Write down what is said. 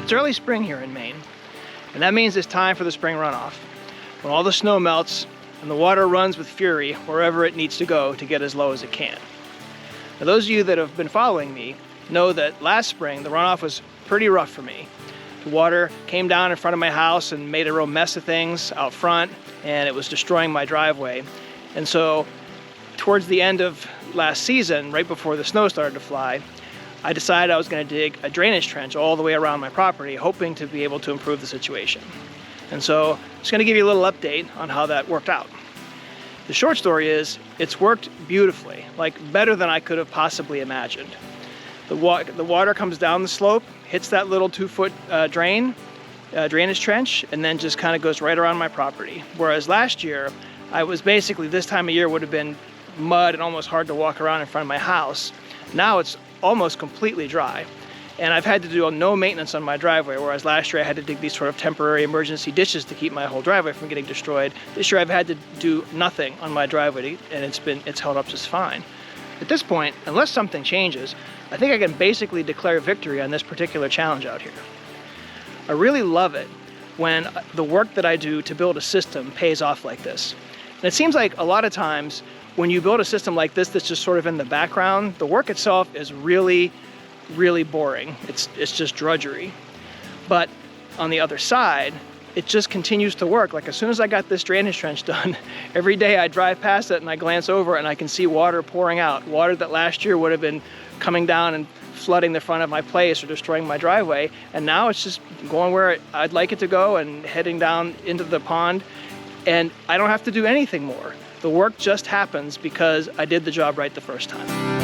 It's early spring here in Maine, and that means it's time for the spring runoff, when all the snow melts and the water runs with fury wherever it needs to go to get as low as it can. Now, those of you that have been following me know that last spring the runoff was pretty rough for me. The water came down in front of my house and made a real mess of things out front, and it was destroying my driveway. And so towards the end of last season, right before the snow started to fly, I decided I was going to dig a drainage trench all the way around my property, hoping to be able to improve the situation. And so I'm just going to give you a little update on how that worked out. The short story is, it's worked beautifully, like better than I could have possibly imagined. The water comes down the slope, hits that little 2-foot drainage trench, and then just kind of goes right around my property. Whereas last year, I was basically, this time of year would have been mud and almost hard to walk around in front of my house. Now it's almost completely dry. And I've had to do no maintenance on my driveway, whereas last year I had to dig these sort of temporary emergency ditches to keep my whole driveway from getting destroyed. This year I've had to do nothing on my driveway, and it's held up just fine. At this point, unless something changes, I think I can basically declare victory on this particular challenge out here. I really love it when the work that I do to build a system pays off like this. And it seems like a lot of times when you build a system like this that's just sort of in the background, the work itself is really boring. It's just drudgery. But on the other side, it just continues to work. Like as soon as I got this drainage trench done, every day I drive past it and I glance over and I can see water pouring out. Water that last year would have been coming down and flooding the front of my place or destroying my driveway. And now it's just going where I'd like it to go and heading down into the pond. And I don't have to do anything more. The work just happens because I did the job right the first time.